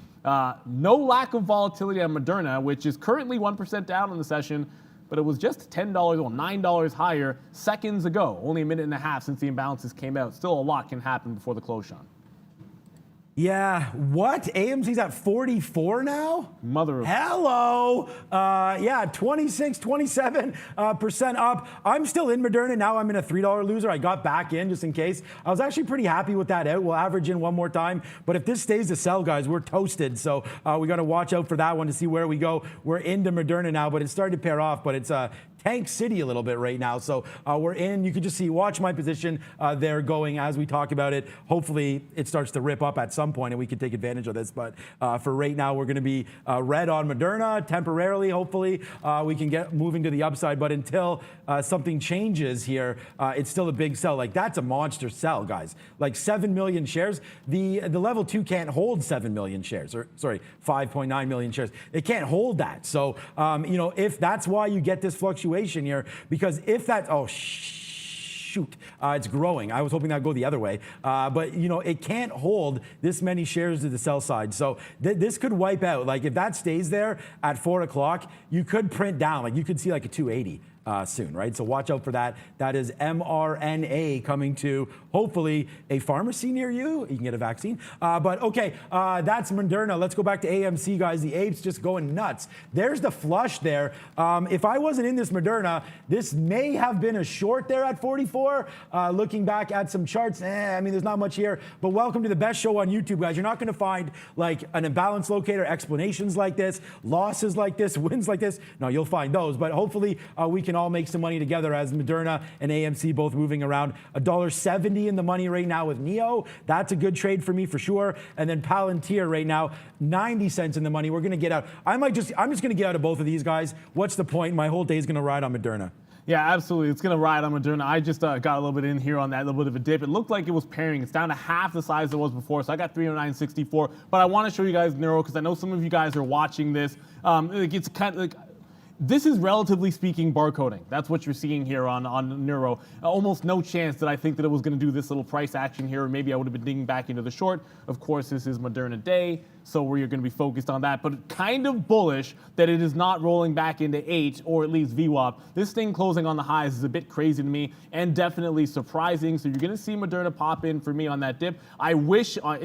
B: no lack of volatility on Moderna, which is currently 1% down on the session, but it was just $10 or $9 higher seconds ago, only a minute and a half since the imbalances came out. Still a lot can happen before the close, Sean.
C: Yeah, what? AMC's at 44 now?
B: Mother of...
C: Hello! Yeah, 26, 27% up. I'm still in Moderna. Now I'm in a $3 loser. I got back in just in case. I was actually pretty happy with that out. We'll average in one more time. But if this stays to sell, guys, we're toasted. So we got to watch out for that one to see where we go. We're into Moderna now, but it's starting to pair off. But it's Tank City a little bit right now. So we're in. You can just see, watch my position there going as we talk about it. Hopefully it starts to rip up at some point and we can take advantage of this. But for right now, we're going to be red on Moderna temporarily. Hopefully we can get moving to the upside. But until something changes here, it's still a big sell. Like, that's a monster sell, guys. Like 7 million shares. The level 2 can't hold 7 million shares, or sorry, 5.9 million shares. It can't hold that. So, if that's why you get this fluctuation here, because if that, shoot, it's growing. I was hoping that'd go the other way. But, it can't hold this many shares to the sell side. So this could wipe out. Like, if that stays there at 4 o'clock, you could print down. Like, you could see like a 280. Soon, right? So watch out for that. That is mRNA coming to, hopefully, a pharmacy near you. You can get a vaccine. But okay, that's Moderna. Let's go back to AMC, guys. The apes just going nuts. There's the flush there. If I wasn't in this Moderna, this may have been a short there at 44. Looking back at some charts, there's not much here. But welcome to the best show on YouTube, guys. You're not going to find like an imbalance locator, explanations like this, losses like this, wins like this. No, you'll find those. But hopefully we can all make some money together as Moderna and AMC both moving around. $1.70 in the money right now with NEO. That's a good trade for me for sure. And then Palantir right now, 90 cents in the money. We're going to get out. I'm just going to get out of both of these guys. What's the point? My whole day is going to ride on Moderna.
B: Yeah, absolutely. It's going to ride on Moderna. I just got a little bit in here on that, little bit of a dip. It looked like it was pairing. It's down to half the size it was before, so I got 309.64. But I want to show you guys Neuro because I know some of you guys are watching this. It's kind of like, this is relatively speaking barcoding. That's what you're seeing here on Neuro. Almost no chance that I think that it was going to do this little price action here, or maybe I would have been digging back into the short. Of course, this is Moderna day. so we're going to be focused on that. But kind of bullish that it is not rolling back into 8 or at least VWAP. This thing closing on the highs is a bit crazy to me and definitely surprising. So you're going to see Moderna pop in for me on that dip. I wish I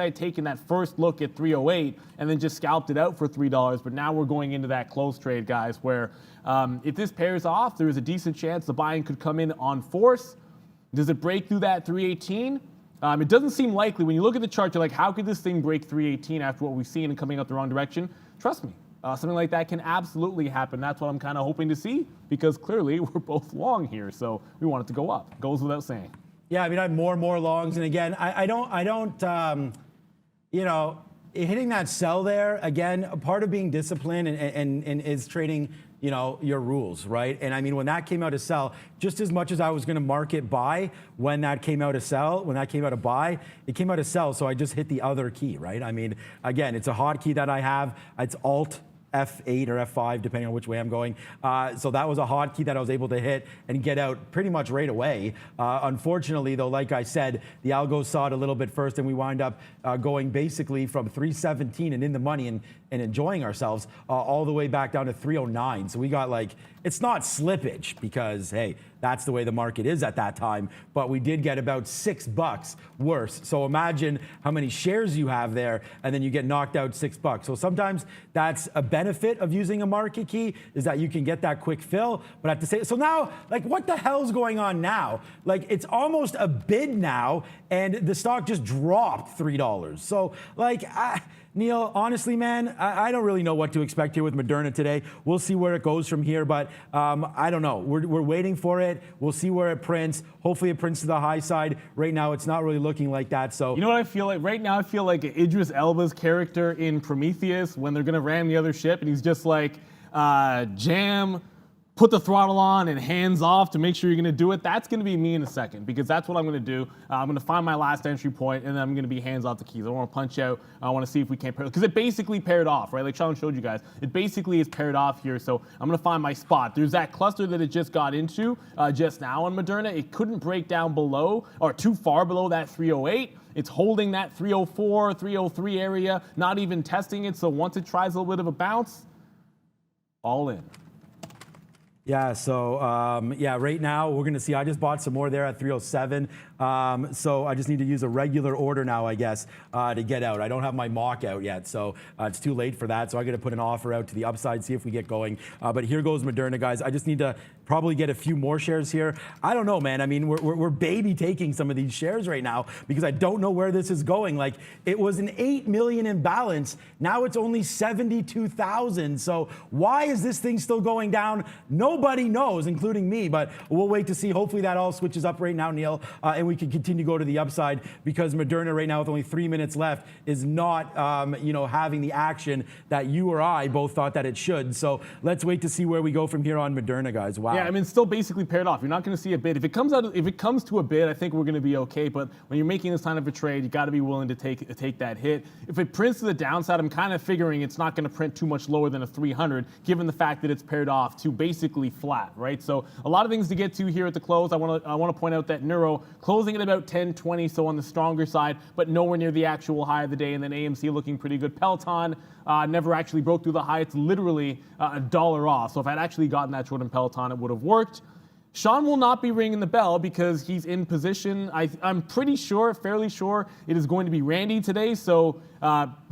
B: had taken that first look at 308 and then just scalped it out for $3. But now we're going into that close trade, guys, where if this pairs off, there's a decent chance the buying could come in on force. Does it break through that 318? It doesn't seem likely. When you look at the chart, you're like, how could this thing break 318 after what we've seen and coming up the wrong direction? Trust me, something like that can absolutely happen. That's what I'm kind of hoping to see, because clearly we're both long here, so we want it to go up. Goes without saying.
C: Yeah, I mean, I have more and more longs, and again, I don't, you know, hitting that sell there, again, a part of being disciplined and is trading, you know, your rules, right? And I mean, when that came out to sell, just as much as I was going to market buy when that came out to sell, when that came out to buy, it came out to sell, so I just hit the other key, right? I mean, again, it's a hotkey that I have. It's Alt F8 or F5, depending on which way I'm going. So that was a hotkey that I was able to hit and get out pretty much right away. Unfortunately, though, like I said, the algo saw it a little bit first, and we wind up going basically from 317 and in the money and enjoying ourselves all the way back down to 309. So we got like, it's not slippage because, hey, that's the way the market is at that time, but we did get about $6 worse. So imagine how many shares you have there, and then you get knocked out $6. So sometimes that's a benefit of using a market key, is that you can get that quick fill. But at the same, so now, like, what the hell's going on now? Like, it's almost a bid now, and the stock just dropped $3. So, like, Neil, honestly, man, I don't really know what to expect here with Moderna today. We'll see where it goes from here, but I don't know. We're waiting for it. We'll see where it prints. Hopefully it prints to the high side. Right now, it's not really looking like that. So
B: you know what I feel like? Right now, I feel like Idris Elba's character in Prometheus when they're going to ram the other ship, and he's just like, jam, put the throttle on and hands off to make sure you're going to do it. That's going to be me in a second, because that's what I'm going to do. I'm going to find my last entry point, and then I'm going to be hands off the keys. I want to punch out. I want to see if we can't pair, because it basically paired off, right? Like Sean showed you guys. It basically is paired off here, so I'm going to find my spot. There's that cluster that it just got into just now on Moderna. It couldn't break down below or too far below that 308. It's holding that 304, 303 area, not even testing it. So once it tries a little bit of a bounce, all in.
C: Yeah, so yeah, right now we're gonna see, I just bought some more there at 307. So I just need to use a regular order now, I guess, to get out. I don't have my mock out yet, so it's too late for that. So I gotta put an offer out to the upside, see if we get going. But here goes Moderna, guys. I just need to probably get a few more shares here. I don't know, man. I mean, we're baby taking some of these shares right now because I don't know where this is going. Like, it was an 8 million imbalance. Now it's only 72,000. So why is this thing still going down? Nobody knows, including me, but we'll wait to see. Hopefully that all switches up right now, Neil, and we can continue to go to the upside, because Moderna right now with only 3 minutes left is not, you know, having the action that you or I both thought that it should. So let's wait to see where we go from here on Moderna, guys. Wow.
B: Yeah, I mean, it's still basically paired off. You're not going to see a bid. If it comes to a bid, I think we're going to be okay. But when you're making this kind of a trade, you got to be willing to take that hit. If it prints to the downside, I'm kind of figuring it's not going to print too much lower than a 300, given the fact that it's paired off to basically flat, right? So a lot of things to get to here at the close. I want to point out that Neuro closing at about 10.20, so on the stronger side, but nowhere near the actual high of the day. And then AMC looking pretty good. Peloton never actually broke through the high. It's literally $1 off. So if I'd actually gotten that short in Peloton, it would have worked. Sean will not be ringing the bell because he's in position. I'm pretty sure, fairly sure, it is going to be Randy today. So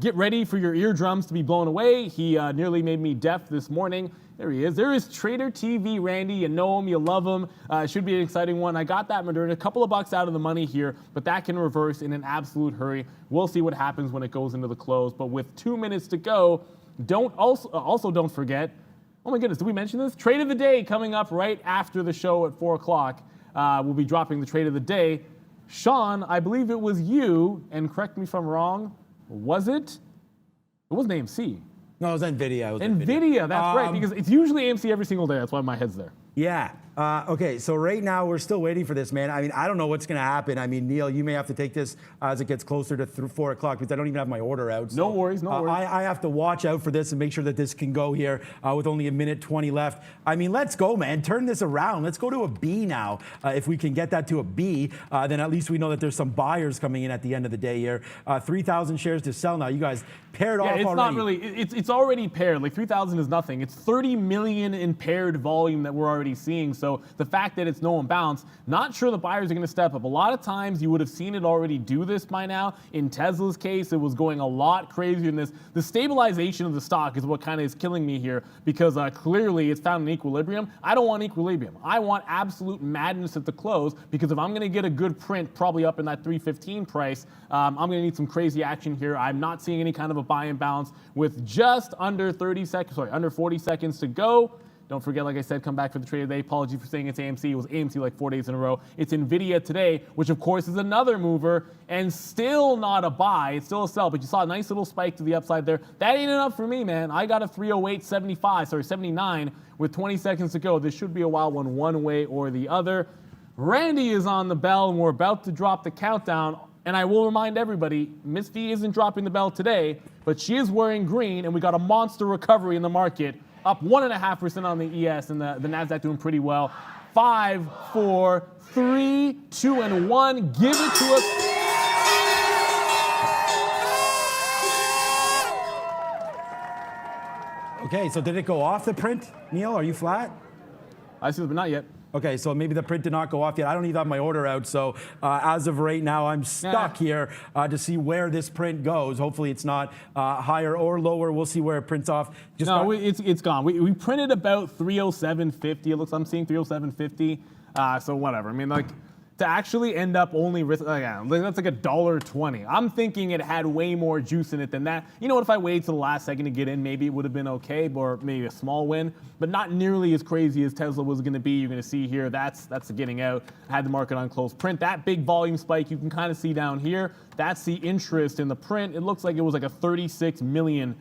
B: get ready for your eardrums to be blown away. He nearly made me deaf this morning. There he is. There is Trader TV Randy. You know him, you love him. It should be an exciting one. I got that Moderna, a couple of bucks out of the money here, but that can reverse in an absolute hurry. We'll see what happens when it goes into the close. But with 2 minutes to go, don't forget. Oh my goodness, did we mention this? Trade of the day coming up right after the show at 4 o'clock. We'll be dropping the trade of the day. Sean, I believe it was you, and correct me if I'm wrong, was it? It wasn't AMC.
C: No, it was NVIDIA.
B: NVIDIA, that's right, because it's usually AMC every single day. That's why my head's there.
C: Yeah. Okay, so right now we're still waiting for this, man. I mean, I don't know what's going to happen. I mean, Neil, you may have to take this as it gets closer to 4 o'clock because I don't even have my order out. So,
B: no worries.
C: I have to watch out for this and make sure that this can go here with only a minute 20 left. I mean, let's go, man. Turn this around. Let's go to a B now. If we can get that to a B, then at least we know that there's some buyers coming in at the end of the day here. 3,000 shares to sell now. You guys paired off already.
B: It's not really. It's already paired. Like 3,000 is nothing. It's 30 million in paired volume that we're already seeing. So the fact that it's no imbalance, not sure the buyers are going to step up. A lot of times you would have seen it already do this by now. In Tesla's case, it was going a lot crazier than this. The stabilization of the stock is what kind of is killing me here because clearly it's found an equilibrium. I don't want equilibrium. I want absolute madness at the close because if I'm going to get a good print, probably up in that 315 price, I'm going to need some crazy action here. I'm not seeing any kind of a buy and bounce with just under 40 seconds to go. Don't forget, like I said, come back for the trade of the day. Apologies for saying it's AMC. It was AMC like 4 days in a row. It's NVIDIA today, which of course is another mover and still not a buy. It's still a sell, but you saw a nice little spike to the upside there. That ain't enough for me, man. I got a 79 with 20 seconds to go. This should be a wild one way or the other. Randy is on the bell, and we're about to drop the countdown. And I will remind everybody, Miss V isn't dropping the bell today, but she is wearing green, and we got a monster recovery in the market. Up 1.5% on the ES, and the NASDAQ doing pretty well. 5, 4, 3, 2, and 1. Give it to us.
C: Okay, so did it go off the print, Neil? Are you flat?
B: I see, but not yet.
C: Okay, so maybe the print did not go off yet. I don't even have my order out, so as of right now, I'm stuck here to see where this print goes. Hopefully, it's not higher or lower. We'll see where it prints off.
B: It's gone. We printed about 307.50. It looks I'm seeing 307.50. So whatever. I mean, like to actually end up only that's like $1.20. I'm thinking it had way more juice in it than that. You know what? If I waited to the last second to get in, maybe it would have been okay, or maybe a small win, but not nearly as crazy as Tesla was going to be. You're going to see here. That's the getting out. I had the market on close print. That big volume spike you can kind of see down here. That's the interest in the print. It looks like it was like a 36 million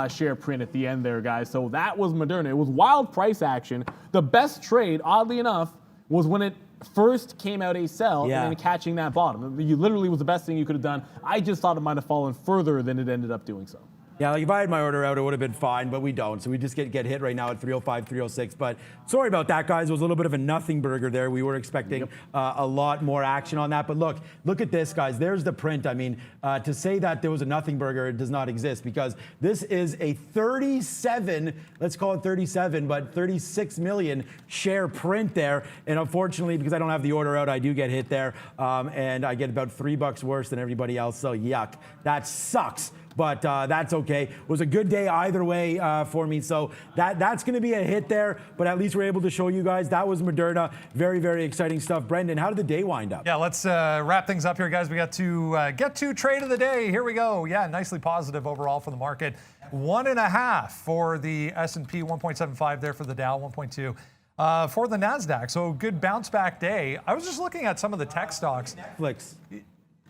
B: share print at the end there, guys. So that was Moderna. It was wild price action. The best trade, oddly enough, was when it first came out a sell and then catching that bottom. You literally was the best thing you could have done. I just thought it might have fallen further than it ended up doing so.
C: Yeah, like if I had my order out, it would have been fine, but we don't. So we just get hit right now at 305, 306. But sorry about that, guys. It was a little bit of a nothing burger there. We were expecting a lot more action on that. But look at this, guys. There's the print. I mean, to say that there was a nothing burger, it does not exist because this is a 37, let's call it 37, but 36 million share print there. And unfortunately, because I don't have the order out, I do get hit there. And I get about $3 worse than everybody else. So yuck, that sucks. But that's okay. It was a good day either way for me. So that's going to be a hit there. But at least we're able to show you guys. That was Moderna. Very, very exciting stuff. Brendan, how did the day wind up?
A: Yeah, let's wrap things up here, guys. We got to get to trade of the day. Here we go. Yeah, nicely positive overall for the market. 1.5 for the S&P, 1.75 there for the Dow, 1.2 for the NASDAQ. So good bounce back day. I was just looking at some of the tech stocks.
C: Netflix.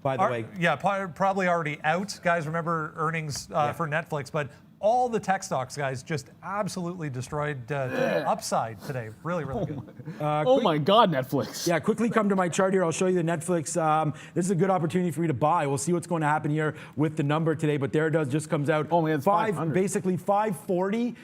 C: By the way.
A: Yeah, probably already out. Guys, remember earnings for Netflix, but all the tech stocks, guys, just absolutely destroyed to the upside today. Really, really good.
B: Oh my God, Netflix.
C: Yeah, quickly come to my chart here. I'll show you the Netflix. This is a good opportunity for you to buy. We'll see what's going to happen here with the number today, but there it does, just comes out.
B: Oh, man, it's 500.
C: Basically 540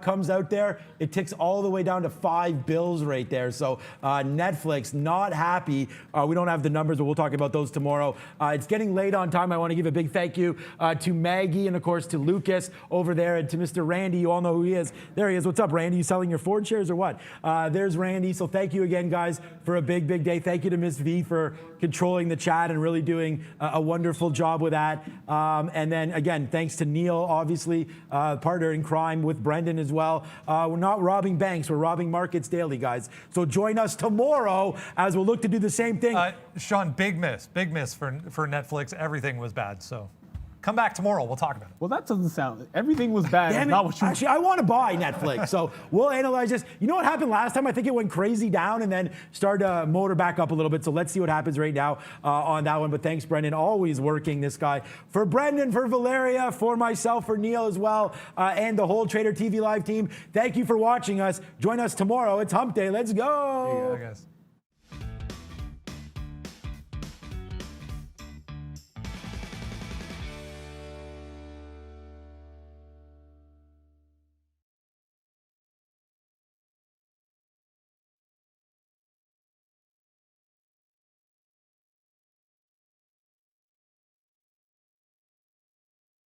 C: comes out there. It ticks all the way down to 5 bills right there. So Netflix, not happy. We don't have the numbers, but we'll talk about those tomorrow. It's getting late on time. I want to give a big thank you to Maggie and, of course, to Lucas over there, and to Mr. Randy. You all know who he is. There he is. What's up, Randy? You selling your Ford shares or what? There's Randy. So thank you again, guys, for a big, big day. Thank you to Miss V for controlling the chat and really doing a wonderful job with that. And then, again, thanks to Neil, obviously, partner in crime with Brendan as well. We're not robbing banks. We're robbing markets daily, guys. So join us tomorrow as we'll look to do the same thing.
A: Sean, big miss for Netflix. Everything was bad, so Come back tomorrow. We'll talk about it.
B: Well, that doesn't sound. Everything was bad.
C: Damn
B: It's
C: it.
B: not what you.
C: Actually, I want to buy Netflix, so we'll analyze this. You know what happened last time? I think it went crazy down and then started to motor back up a little bit. So let's see what happens right now on that one. But thanks, Brendan. Always working, this guy. For Brendan, for Valeria, for myself, for Neil as well, and the whole Trader TV Live team, thank you for watching us. Join us tomorrow. It's Hump Day. Let's go.
A: Yeah, guys.